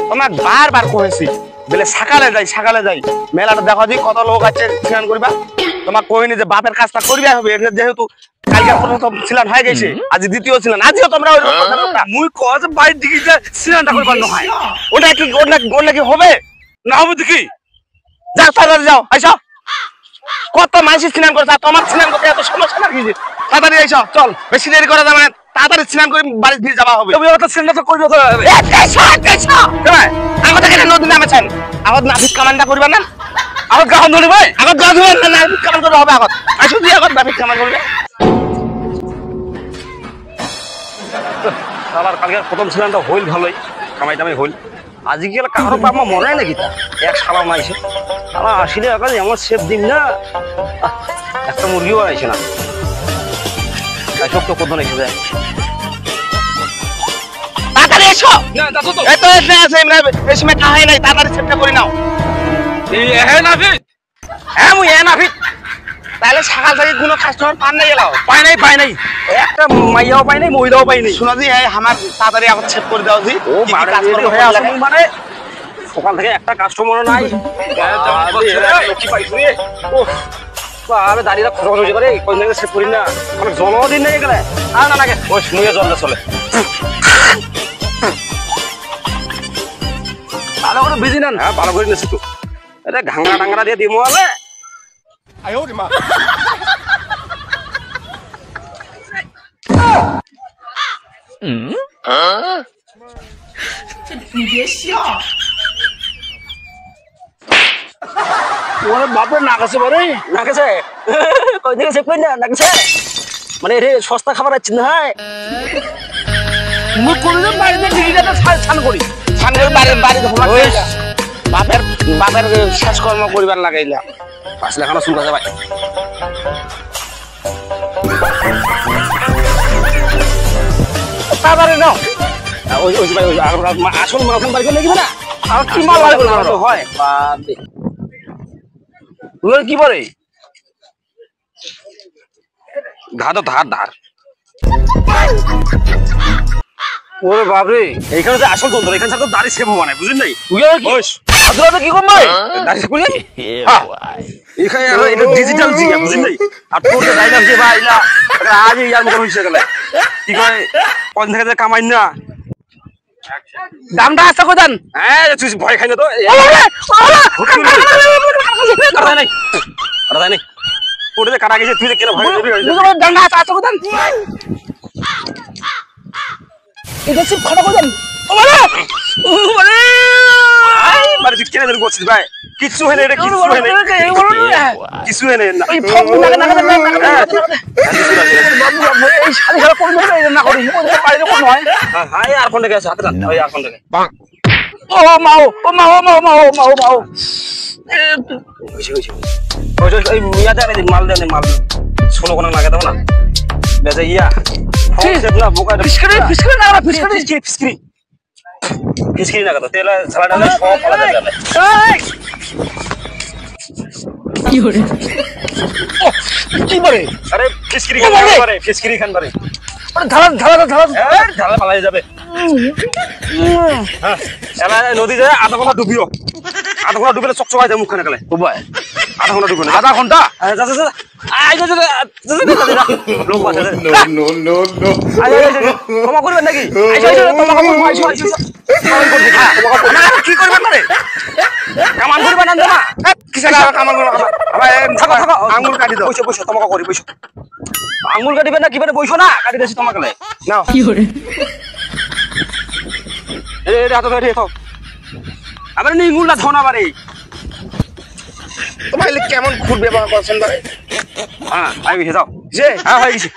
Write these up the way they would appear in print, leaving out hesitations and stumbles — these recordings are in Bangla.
তোমাক বারবার কইছি বলে সকালে যাই মেলাটা দেখো দি কত লোক আছে স্নান করবা তোমাক কইনি যে বাপের কাজটা করবে হবে যেহেতু কালকে প্রথম স্নান হয়ে গেছে আজ দ্বিতীয় স্নান আজও তোমরা ওই মুই কজ বাইর দিকে যে স্নানটা করবার না হয় ওটা কি হবে না হবে দেখি যাও তাড়াতাড়ি যাও আইসো কত মানুষ স্নান করছে তোমার স্নান করতে এত সমস্যা নাকি তাড়াতাড়ি আইসো চল বেশি দেরি করা যাবে না তাড়াতাড়ি স্নান করে বাড়ি ফিরে যাওয়া হবে তুমি ওটা স্নান তো করবে তো হবে আমাদের এখানে নদী নামেছেন আগত নাফিক কামানটা করবে না আগত গাও ধরে ভাই আগত গাও ধরে না নাফিক কামান করবে হবে আগত আইসো দিয়ে আগত নাফিক কামান করবে সালার কালকে প্রথম স্নানটা হইল ভালোই কামাই টামাই হইল আজকাল কারো বাবা মনে হয় নাকি তা এক সালাও নাইছে আমার আসলে এখন এমন সেফ দিন না একটা মুরগিও আইছে না সব তো কোথাও এসে যায় তাড়াতাড়ি এসো এত এসে এই সময় কাহাই নাই তাড়াতাড়ি সেফটা করে নাও হ্যাঁ মুই নাফিক তাহলে সকাল থেকে কোনো কাস্টমার পান নাই এলাও পাই নাই একটা মাইয়াও পাই নাই মহিলাও পাই নাই শোনা দি আমার তাড়াতাড়ি আবার চেক করে দাও জি ও মানে সকাল থেকে একটা কাস্টমার নাই কি পাইছ রে ও আরে দাঁড়িয়ে খরচ হয়ে যাবে কোন জায়গায় চেক করি না আমার জন্মদিন নেই গেলে আর না লাগে ওই মুইয়া জলদা চলে ভালো করে বিজি না হ্যাঁ ভালো করে নিছি তো এটা ঘাংরা টাংরা দিয়ে দিমু আলে আয় ওরে মা ওরে বাপরে নাকাছে বারে নাকাছে কই দিকে চেক কই না নাকাছে মানে রে সস্তা খাবার আছে না মুই কোনদিন বাড়িতে টিকিটা ছান করি বাড়ি বাপের শেষ কর্ম করিবার লাগাইলা 5 লাখ চুল কাছে ভাই তাড়াতাড়ি নাও ওই ভাই ওই আসল মাখন বাড়ি করে নেবে না আর কি মাল বাড়ি করে তো হয় বাপ রে ওর কি বলে ধার ওরে বাপ রে এইখানে যে আসল যন্ত্র এখানে তো দাড়ি সেভ হওয়া নাই বুঝলেন নাই আদরাতে কি করব দাড়ি সেভ করি এখানে এটা ডিজিটাল জিয়া বুঝলেন নাই আর তোর ডাইনাম যে ভাইলা আজ ইয়ার মত হইছে গেল কি কয় কোন থেকে যে কামাই না দামটা আছে কই দেন হ্যাঁ তুই ভয় খাই না তো আরে নাই ওরে যে কাটা গেছে তুই কেন ভয় দিবি দামটা আছে কই দেন এটা সব খাটা কই দেন ওরে মারে তুই কেন দেন করছিস ভাই কিছু হয় না এটা কিছু হয় না কিছু হয় না ওই ফক না এই শালি শালা কোন ধরে না করি বাইরে কোন হয় হ্যাঁ আর কোন দিকে আছে হাতে না ওই আর কোন দিকে ও মাও ওই মিয়া দে মাল শোনো কোন লাগে দাও না বেজে ইয়া ফোন না বোকা ফিসকরি না ফিসকরি না কথা তেলা ঝালা ডালে সব পালা যাবে কি হরে কি বলে আরে ফিসকরি খান পারে আরে ধালা পালাই যাবে হ্যাঁ এলা নদী যায় আধা ঘন্টা ডুবিলে চকচকাই যায় মুখখানে গেলে ও ভাই আধা ঘন্টা আই যা লোক আছে নো তোমা করবেন নাকি আইসো তোমা করব আইসো কি করবেন মানে কামান করবেন না না কিসে কামান করব থাকো আঙ্গুল কাটি দাও বসো তোমাকে করি বসো আঙ্গুল কাটিবেন না কিভাবে বসো না কাটি দেছি তোমাকে নাও কি করে এ হাত ধরে থাও আবার নিঙ্গুল না ধনা বারে তোমার কেমন খুব ব্যবহার করছেন বারে হ্যাঁ আই গেছে যাও যে হ্যাঁ হয়ে গেছে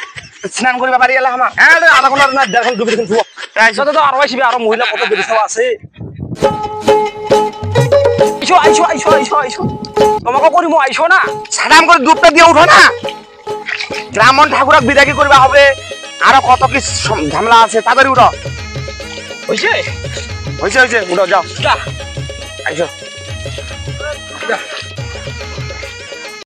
স্নান করিবা পারি এলা আমার হ্যাঁ আধা ঘন্টা না দেড় ঘন্টা ডুবে দেখুন শুও আইসো তো আরো আইসবে আরো মহিলা কত বেরিয়ে আছে আইসো তোমাকে করিমু আইসো না সালাম করে দুধটা দিয়ে উঠো না ব্রাহ্মণ ঠাকুরক বিদায় করবা হবে আরো কত কি ঝামেলা আছে তাড়াতাড়ি উঠো হইছে উঠো যাও আইসো